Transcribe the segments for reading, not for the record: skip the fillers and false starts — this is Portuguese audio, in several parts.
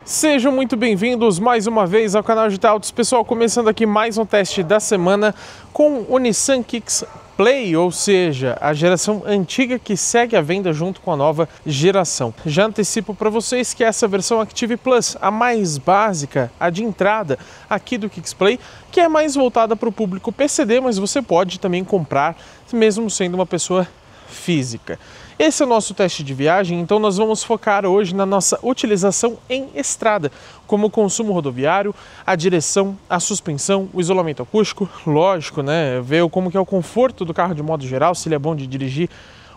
Sejam muito bem-vindos mais uma vez ao canal de Autos. Pessoal, começando aqui mais um teste da semana com o Nissan Kicks Play, ou seja, a geração antiga que segue à venda junto com a nova geração. Já antecipo para vocês que essa versão Active Plus, a mais básica, a de entrada aqui do Kicks Play, que é mais voltada para o público PCD, mas você pode também comprar mesmo sendo uma pessoa física. Esse é o nosso teste de viagem, então nós vamos focar hoje na nossa utilização em estrada, como o consumo rodoviário, a direção, a suspensão, o isolamento acústico, lógico, né? Ver como que é o conforto do carro de modo geral, se ele é bom de dirigir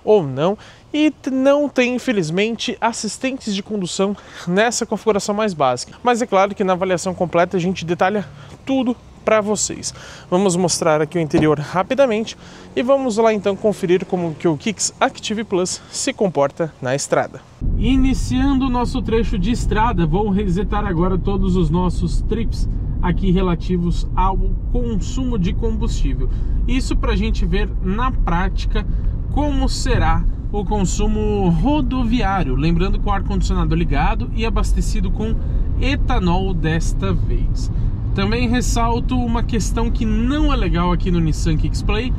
ou não. E não tem, infelizmente, assistentes de condução nessa configuração mais básica. Mas é claro que na avaliação completa a gente detalha tudo para vocês. Vamos mostrar aqui o interior rapidamente e vamos lá então conferir como que o Kicks Active Plus se comporta na estrada. Iniciando o nosso trecho de estrada, vou resetar agora todos os nossos trips aqui relativos ao consumo de combustível. Isso para a gente ver na prática como será o consumo rodoviário, lembrando com o ar-condicionado ligado e abastecido com etanol desta vez. Também ressalto uma questão que não é legal aqui no Nissan Kicks Play,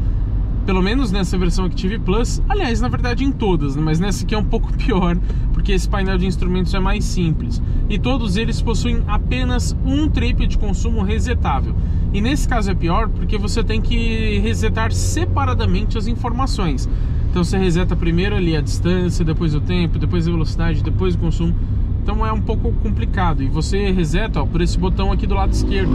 pelo menos nessa versão Active Plus, aliás, na verdade em todas, mas nessa aqui é um pouco pior, porque esse painel de instrumentos é mais simples. E todos eles possuem apenas um trip de consumo resetável. E nesse caso é pior porque você tem que resetar separadamente as informações. Então você reseta primeiro ali a distância, depois o tempo, depois a velocidade, depois o consumo. Então é um pouco complicado. E você reseta por esse botão aqui do lado esquerdo.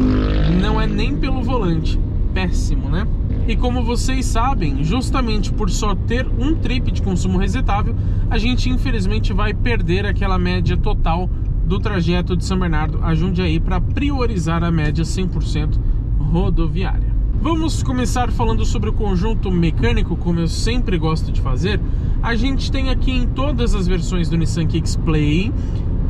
Não é nem pelo volante. Péssimo, né? E como vocês sabem, justamente por só ter um trip de consumo resetável, a gente infelizmente vai perder aquela média total do trajeto de São Bernardo a Jundiaí para priorizar a média 100% rodoviária. Vamos começar falando sobre o conjunto mecânico, como eu sempre gosto de fazer. A gente tem aqui em todas as versões do Nissan Kicks Play.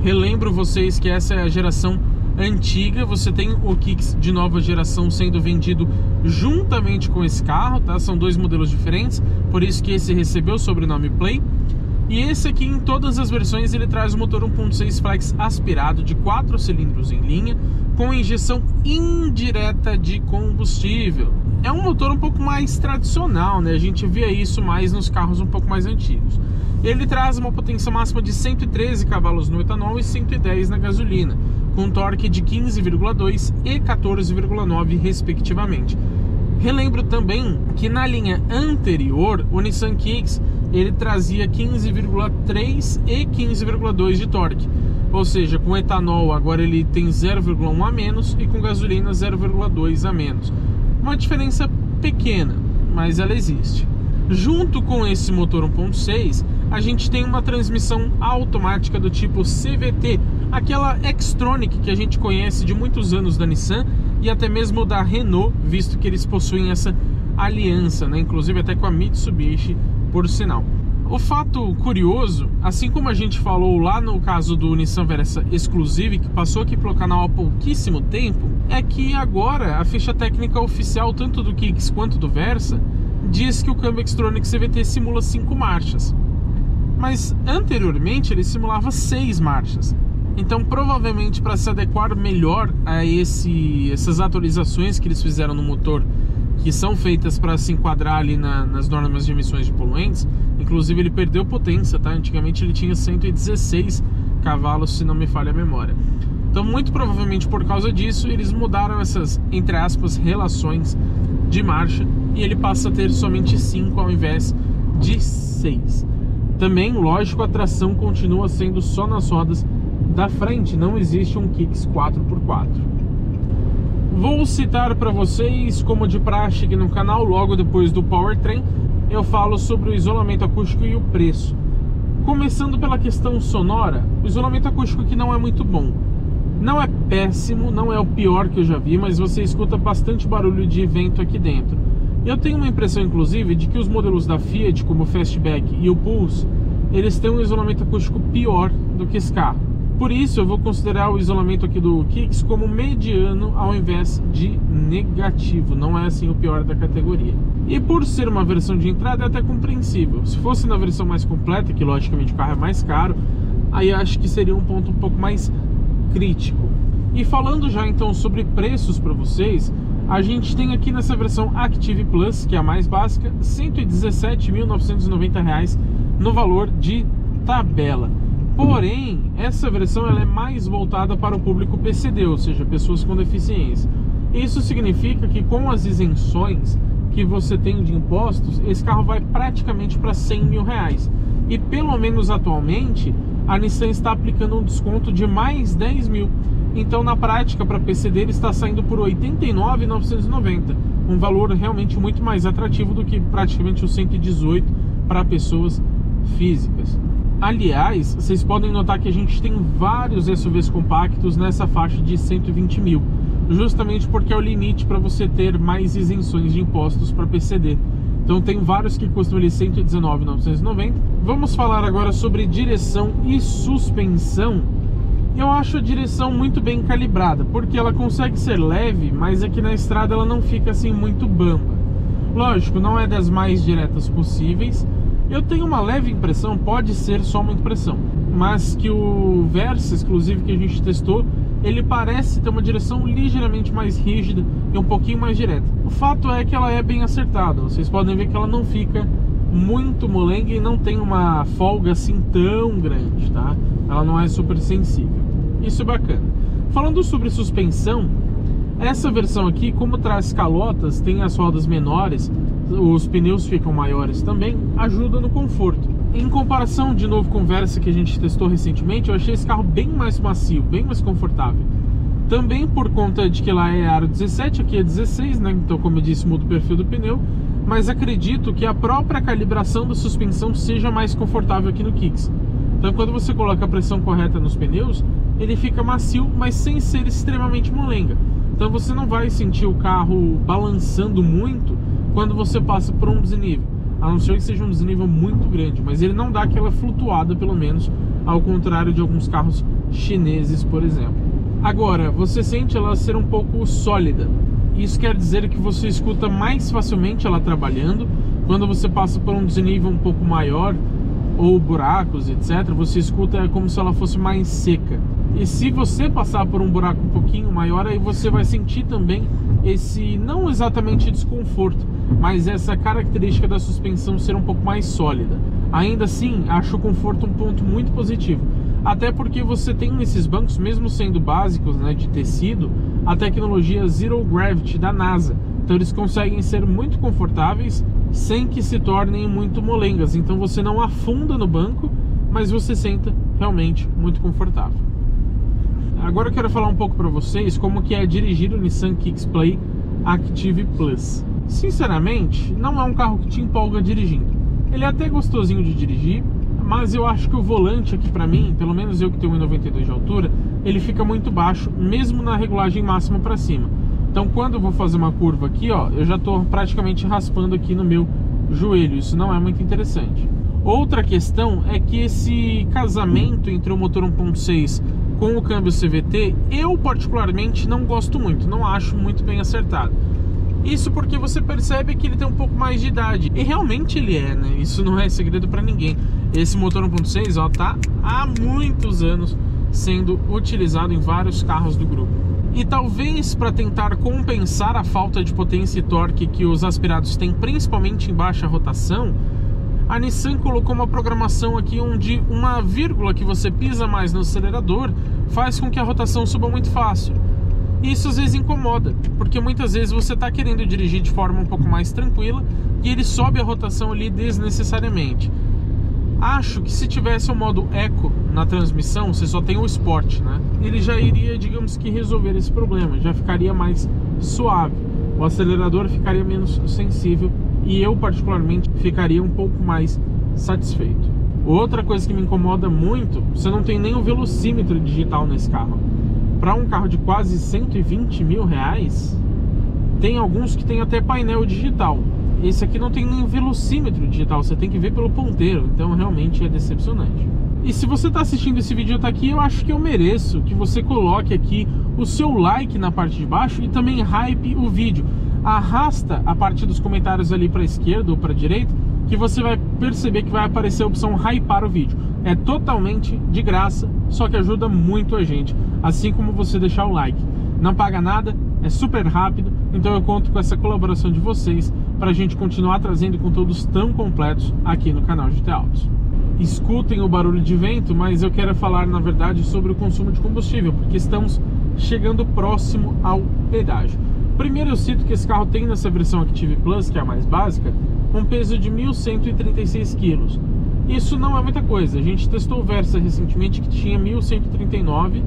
Relembro vocês que essa é a geração antiga. Você tem o Kicks de nova geração sendo vendido juntamente com esse carro, tá? São dois modelos diferentes, por isso que esse recebeu o sobrenome Play. E esse aqui, em todas as versões, ele traz o motor 1.6 flex aspirado de 4 cilindros em linha, com injeção indireta de combustível. É um motor um pouco mais tradicional, né? A gente via isso mais nos carros um pouco mais antigos. Ele traz uma potência máxima de 113 cavalos no etanol e 110 na gasolina, com torque de 15,2 e 14,9 respectivamente. Relembro também que na linha anterior, o Nissan Kicks, ele trazia 15,3 e 15,2 de torque. Ou seja, com etanol agora ele tem 0,1 a menos e com gasolina 0,2 a menos. Uma diferença pequena, mas ela existe. Junto com esse motor 1.6, a gente tem uma transmissão automática do tipo CVT, aquela Xtronic que a gente conhece de muitos anos da Nissan e até mesmo da Renault, visto que eles possuem essa aliança, né? Inclusive até com a Mitsubishi, por sinal. O fato curioso, assim como a gente falou lá no caso do Nissan Versa Exclusive, que passou aqui pelo canal há pouquíssimo tempo, é que agora a ficha técnica oficial, tanto do Kicks quanto do Versa, diz que o câmbio Xtronic CVT simula 5 marchas. Mas anteriormente ele simulava 6 marchas. Então provavelmente para se adequar melhor a essas atualizações que eles fizeram no motor, que são feitas para se enquadrar ali nas normas de emissões de poluentes, inclusive ele perdeu potência, tá? Antigamente ele tinha 116 cavalos, se não me falha a memória. Então muito provavelmente por causa disso eles mudaram essas, entre aspas, relações de marcha e ele passa a ter somente 5 ao invés de 6. Também, lógico, a tração continua sendo só nas rodas da frente, não existe um Kicks 4x4. Vou citar para vocês, como de praxe aqui no canal, logo depois do Powertrain, eu falo sobre o isolamento acústico e o preço. Começando pela questão sonora, o isolamento acústico aqui não é muito bom. Não é péssimo, não é o pior que eu já vi, mas você escuta bastante barulho de vento aqui dentro. Eu tenho uma impressão, inclusive, de que os modelos da Fiat, como o Fastback e o Pulse, eles têm um isolamento acústico pior do que esse carro. Por isso eu vou considerar o isolamento aqui do Kicks como mediano ao invés de negativo. Não é assim o pior da categoria. E por ser uma versão de entrada é até compreensível. Se fosse na versão mais completa, que logicamente o carro é mais caro, aí acho que seria um ponto um pouco mais crítico. E falando já então sobre preços para vocês, a gente tem aqui nessa versão Active Plus, que é a mais básica, R$ 117.990 no valor de tabela. Porém, essa versão ela é mais voltada para o público PCD, ou seja, pessoas com deficiência. Isso significa que com as isenções que você tem de impostos, esse carro vai praticamente para R$ 100 mil. E pelo menos atualmente, a Nissan está aplicando um desconto de mais 10 mil. Então, na prática, para PCD, ele está saindo por R$ 89.990. Um valor realmente muito mais atrativo do que praticamente os 118 para pessoas físicas. Aliás, vocês podem notar que a gente tem vários SUVs compactos nessa faixa de 120 mil. Justamente porque é o limite para você ter mais isenções de impostos para PCD. Então tem vários que custam ali R$ 119.990. Vamos falar agora sobre direção e suspensão. Eu acho a direção muito bem calibrada, porque ela consegue ser leve, mas aqui na estrada ela não fica assim muito bamba. Lógico, não é das mais diretas possíveis. Eu tenho uma leve impressão, pode ser só uma impressão, mas que o Versa exclusivo que a gente testou, ele parece ter uma direção ligeiramente mais rígida e um pouquinho mais direta. O fato é que ela é bem acertada. Vocês podem ver que ela não fica muito molenga e não tem uma folga assim tão grande, tá? Ela não é super sensível. Isso é bacana. Falando sobre suspensão, essa versão aqui, como traz calotas, tem as rodas menores, os pneus ficam maiores também, ajuda no conforto. Em comparação, de novo, com o Versa que a gente testou recentemente, eu achei esse carro bem mais macio, bem mais confortável. Também por conta de que lá é aro 17, aqui é 16, né? Então, como eu disse, muda o perfil do pneu. Mas acredito que a própria calibração da suspensão seja mais confortável aqui no Kicks. Então, quando você coloca a pressão correta nos pneus, ele fica macio, mas sem ser extremamente molenga. Então você não vai sentir o carro balançando muito quando você passa por um desnível, a não ser que seja um desnível muito grande, mas ele não dá aquela flutuada, pelo menos, ao contrário de alguns carros chineses, por exemplo. Agora, você sente ela ser um pouco sólida. Isso quer dizer que você escuta mais facilmente ela trabalhando. Quando você passa por um desnível um pouco maior, ou buracos, etc., você escuta como se ela fosse mais seca. E se você passar por um buraco um pouquinho maior, aí você vai sentir também esse, não exatamente desconforto, mas essa característica da suspensão ser um pouco mais sólida. Ainda assim, acho o conforto um ponto muito positivo. Até porque você tem nesses bancos, mesmo sendo básicos, né, de tecido, a tecnologia Zero Gravity da NASA. Então eles conseguem ser muito confortáveis sem que se tornem muito molengas. Então você não afunda no banco, mas você senta realmente muito confortável. Agora eu quero falar um pouco para vocês como que é dirigir o Nissan Kicks Play Active Plus. Sinceramente, não é um carro que te empolga dirigindo. Ele é até gostosinho de dirigir, mas eu acho que o volante aqui para mim, pelo menos eu que tenho 1,92 de altura, ele fica muito baixo, mesmo na regulagem máxima para cima. Então quando eu vou fazer uma curva aqui, ó, eu já estou praticamente raspando aqui no meu joelho. Isso não é muito interessante. Outra questão é que esse casamento entre o motor 1.6 com o câmbio CVT, eu particularmente não gosto muito, não acho muito bem acertado. Isso porque você percebe que ele tem um pouco mais de idade. E realmente ele é, né? Isso não é segredo para ninguém. Esse motor 1.6, ó, tá há muitos anos sendo utilizado em vários carros do grupo. E talvez para tentar compensar a falta de potência e torque que os aspirados têm, principalmente em baixa rotação, a Nissan colocou uma programação aqui onde uma vírgula que você pisa mais no acelerador faz com que a rotação suba muito fácil. Isso às vezes incomoda, porque muitas vezes você está querendo dirigir de forma um pouco mais tranquila e ele sobe a rotação ali desnecessariamente. Acho que se tivesse o modo Eco na transmissão, você só tem o Sport, né? Ele já iria, digamos que, resolver esse problema, já ficaria mais suave. O acelerador ficaria menos sensível e eu particularmente ficaria um pouco mais satisfeito. Outra coisa que me incomoda muito, você não tem nem o velocímetro digital nesse carro. Para um carro de quase 120 mil reais, tem alguns que tem até painel digital. Esse aqui não tem nem velocímetro digital, você tem que ver pelo ponteiro, então realmente é decepcionante. E se você está assistindo esse vídeo até aqui, eu acho que eu mereço que você coloque aqui o seu like na parte de baixo e também hype o vídeo. Arrasta a parte dos comentários ali para a esquerda ou para a direita, que você vai perceber que vai aparecer a opção hypar o vídeo. É totalmente de graça, só que ajuda muito a gente assim como você deixar o like. Não paga nada, é super rápido, então eu conto com essa colaboração de vocês para a gente continuar trazendo conteúdos tão completos aqui no canal GT Autos. Escutem o barulho de vento, mas eu quero falar na verdade sobre o consumo de combustível, porque estamos chegando próximo ao pedágio. Primeiro eu cito que esse carro tem nessa versão Active Plus, que é a mais básica, um peso de 1.136 kg. Isso não é muita coisa, a gente testou o Versa recentemente que tinha 1.139 kg.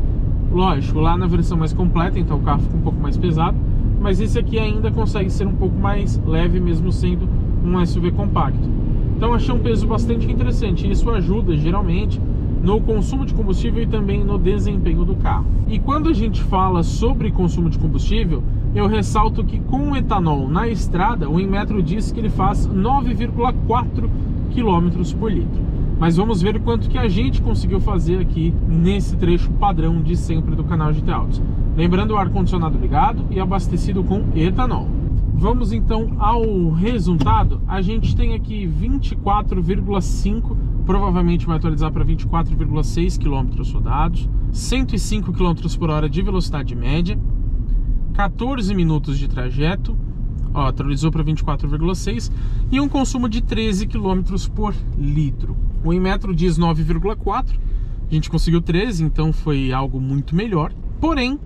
Lógico, lá na versão mais completa, então o carro fica um pouco mais pesado, mas esse aqui ainda consegue ser um pouco mais leve, mesmo sendo um SUV compacto. Então achei um peso bastante interessante, e isso ajuda geralmente no consumo de combustível e também no desempenho do carro. E quando a gente fala sobre consumo de combustível, eu ressalto que com o etanol na estrada, o Inmetro diz que ele faz 9,4 km por litro. Mas vamos ver quanto que a gente conseguiu fazer aqui nesse trecho padrão de sempre do canal GT Autos. Lembrando, o ar-condicionado ligado e abastecido com etanol. Vamos então ao resultado. A gente tem aqui 24,5, provavelmente vai atualizar para 24,6 km rodados, 105 km por hora de velocidade média, 14 minutos de trajeto, ó, atualizou para 24,6 e um consumo de 13 km por litro. O Inmetro diz 9,4, a gente conseguiu 13, então foi algo muito melhor. Porém,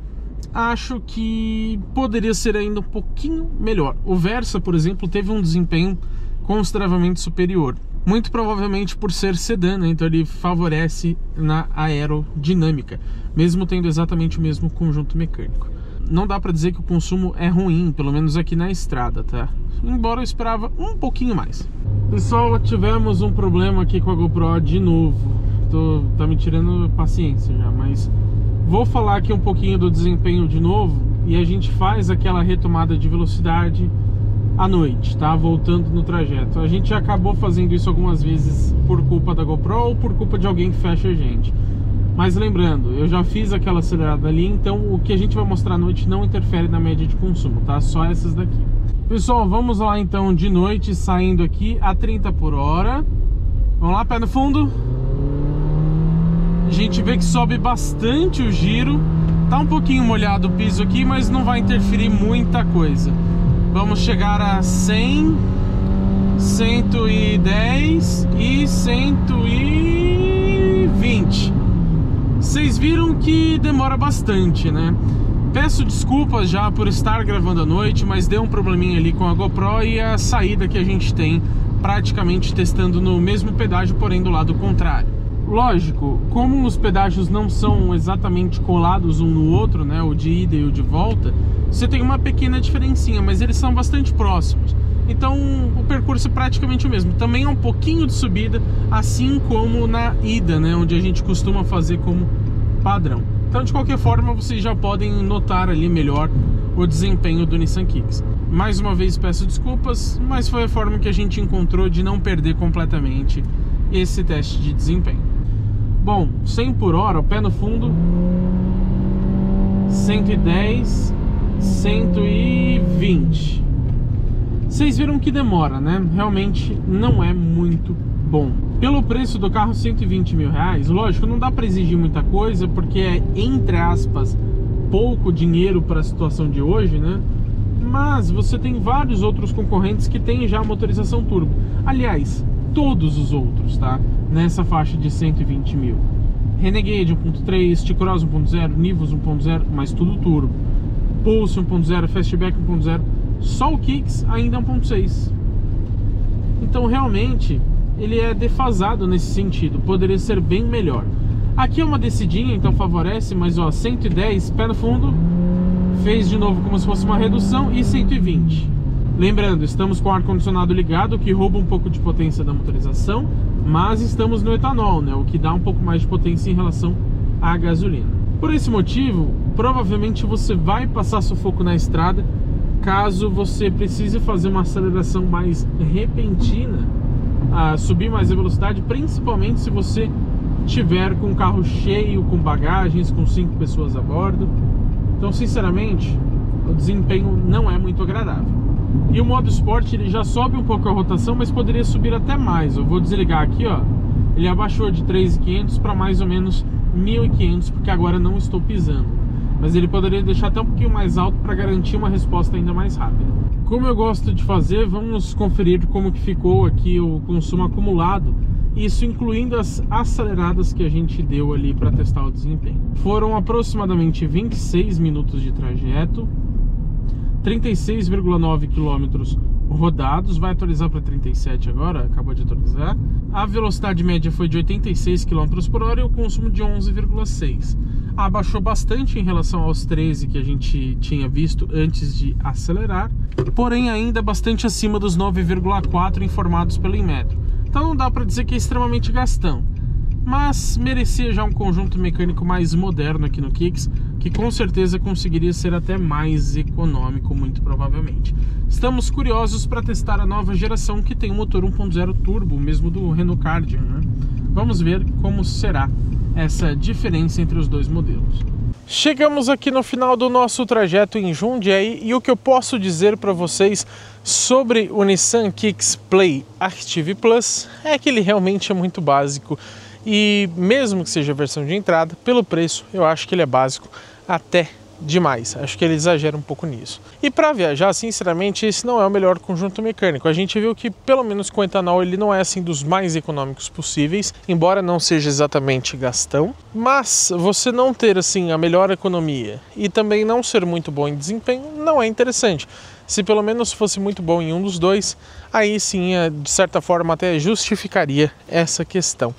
acho que poderia ser ainda um pouquinho melhor. O Versa, por exemplo, teve um desempenho consideravelmente superior. Muito provavelmente por ser sedã, né? Então ele favorece na aerodinâmica, mesmo tendo exatamente o mesmo conjunto mecânico. Não dá para dizer que o consumo é ruim, pelo menos aqui na estrada, tá? Embora eu esperava um pouquinho mais. Pessoal, tivemos um problema aqui com a GoPro de novo. Tá me tirando paciência já, mas vou falar aqui um pouquinho do desempenho de novo e a gente faz aquela retomada de velocidade à noite, tá? Voltando no trajeto. A gente já acabou fazendo isso algumas vezes por culpa da GoPro ou por culpa de alguém que fecha a gente. Mas lembrando, eu já fiz aquela acelerada ali, então o que a gente vai mostrar à noite não interfere na média de consumo, tá? Só essas daqui. Pessoal, vamos lá então de noite, saindo aqui a 30 por hora. Vamos lá, pé no fundo. A gente vê que sobe bastante o giro. Tá um pouquinho molhado o piso aqui, mas não vai interferir muita coisa. Vamos chegar a 100, 110 e 120. Vocês viram que demora bastante, né? Peço desculpas já por estar gravando à noite, mas deu um probleminha ali com a GoPro e a saída que a gente tem praticamente testando no mesmo pedágio, porém do lado contrário. Lógico, como os pedágios não são exatamente colados um no outro, né, o de ida e o de volta, você tem uma pequena diferencinha, mas eles são bastante próximos. Então o percurso é praticamente o mesmo. Também é um pouquinho de subida, assim como na ida, né, onde a gente costuma fazer como padrão. Então de qualquer forma vocês já podem notar ali melhor o desempenho do Nissan Kicks. Mais uma vez peço desculpas, mas foi a forma que a gente encontrou de não perder completamente esse teste de desempenho. Bom, 100 por hora, o pé no fundo, 110, 120. Vocês viram que demora, né? Realmente não é muito bom. Pelo preço do carro, 120 mil reais, lógico, não dá para exigir muita coisa, porque é, entre aspas, pouco dinheiro para a situação de hoje, né? Mas você tem vários outros concorrentes que têm já motorização turbo. Aliás, todos os outros, tá? Nessa faixa de 120 mil. Renegade 1.3, T-Cross 1.0, Nivus 1.0, mas tudo turbo. Pulse 1.0, Fastback 1.0. Só o Kicks ainda é 1.6. Então realmente ele é defasado nesse sentido. Poderia ser bem melhor. Aqui é uma descidinha, então favorece, mas ó, 110, pé no fundo. Fez de novo como se fosse uma redução e 120. Lembrando, estamos com o ar-condicionado ligado, o que rouba um pouco de potência da motorização, mas estamos no etanol, né? O que dá um pouco mais de potência em relação à gasolina. Por esse motivo, provavelmente você vai passar sufoco na estrada, caso você precise fazer uma aceleração mais repentina, subir mais a velocidade, principalmente se você tiver com o carro cheio, com bagagens, com 5 pessoas a bordo. Então, sinceramente, o desempenho não é muito agradável. E o modo Sport, ele já sobe um pouco a rotação, mas poderia subir até mais. Eu vou desligar aqui, ó. Ele abaixou de 3.500 para mais ou menos 1.500, porque agora não estou pisando. Mas ele poderia deixar até um pouquinho mais alto para garantir uma resposta ainda mais rápida. Como eu gosto de fazer, vamos conferir como que ficou aqui o consumo acumulado. Isso incluindo as aceleradas que a gente deu ali para testar o desempenho. Foram aproximadamente 26 minutos de trajeto, 36,9 km rodados, vai atualizar para 37 agora, acabou de atualizar. A velocidade média foi de 86 km por hora e o consumo de 11,6. Abaixou bastante em relação aos 13 que a gente tinha visto antes de acelerar, porém ainda bastante acima dos 9,4 informados pelo Inmetro. Então não dá para dizer que é extremamente gastão, mas merecia já um conjunto mecânico mais moderno aqui no Kicks, que com certeza conseguiria ser até mais econômico, muito provavelmente. Estamos curiosos para testar a nova geração que tem um motor 1.0 turbo, mesmo do Renault Kardian, né? Vamos ver como será essa diferença entre os dois modelos. Chegamos aqui no final do nosso trajeto em Jundiaí e o que eu posso dizer para vocês sobre o Nissan Kicks Play Active Plus é que ele realmente é muito básico e mesmo que seja a versão de entrada, pelo preço eu acho que ele é básico até demais, acho que ele exagera um pouco nisso. E para viajar, sinceramente, esse não é o melhor conjunto mecânico. A gente viu que pelo menos com etanol ele não é assim dos mais econômicos possíveis, embora não seja exatamente gastão, mas você não ter assim a melhor economia e também não ser muito bom em desempenho não é interessante. Se pelo menos fosse muito bom em um dos dois, aí sim, de certa forma até justificaria essa questão.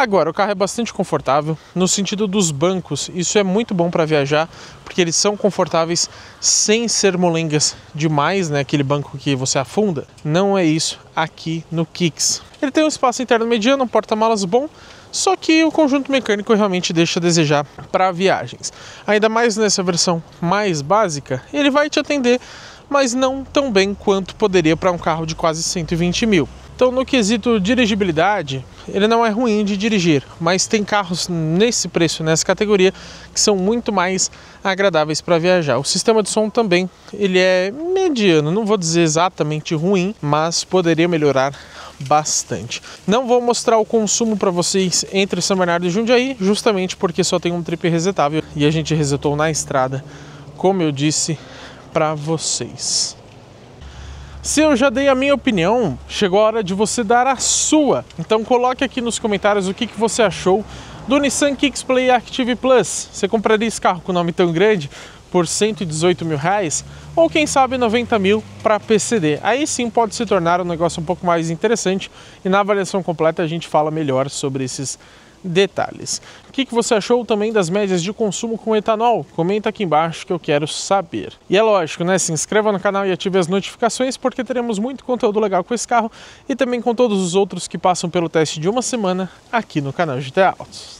Agora, o carro é bastante confortável, no sentido dos bancos, isso é muito bom para viajar, porque eles são confortáveis sem ser molengas demais, né? Aquele banco que você afunda, não é isso aqui no Kicks. Ele tem um espaço interno mediano, um porta-malas bom, só que o conjunto mecânico realmente deixa a desejar para viagens. Ainda mais nessa versão mais básica, ele vai te atender, mas não tão bem quanto poderia para um carro de quase 120 mil. Então, no quesito dirigibilidade, ele não é ruim de dirigir, mas tem carros nesse preço, nessa categoria, que são muito mais agradáveis para viajar. O sistema de som também, ele é mediano, não vou dizer exatamente ruim, mas poderia melhorar bastante. Não vou mostrar o consumo para vocês entre São Bernardo e Jundiaí, justamente porque só tem um trip resetável e a gente resetou na estrada, como eu disse para vocês. Se eu já dei a minha opinião, chegou a hora de você dar a sua. Então coloque aqui nos comentários o que você achou do Nissan Kicks Play Active Plus. Você compraria esse carro com nome tão grande por 118 mil reais? Ou quem sabe 90 mil para PCD? Aí sim pode se tornar um negócio um pouco mais interessante e na avaliação completa a gente fala melhor sobre esses detalhes. O que você achou também das médias de consumo com etanol? Comenta aqui embaixo que eu quero saber. E é lógico, né? Se inscreva no canal e ative as notificações porque teremos muito conteúdo legal com esse carro e também com todos os outros que passam pelo teste de uma semana aqui no canal GT Autos.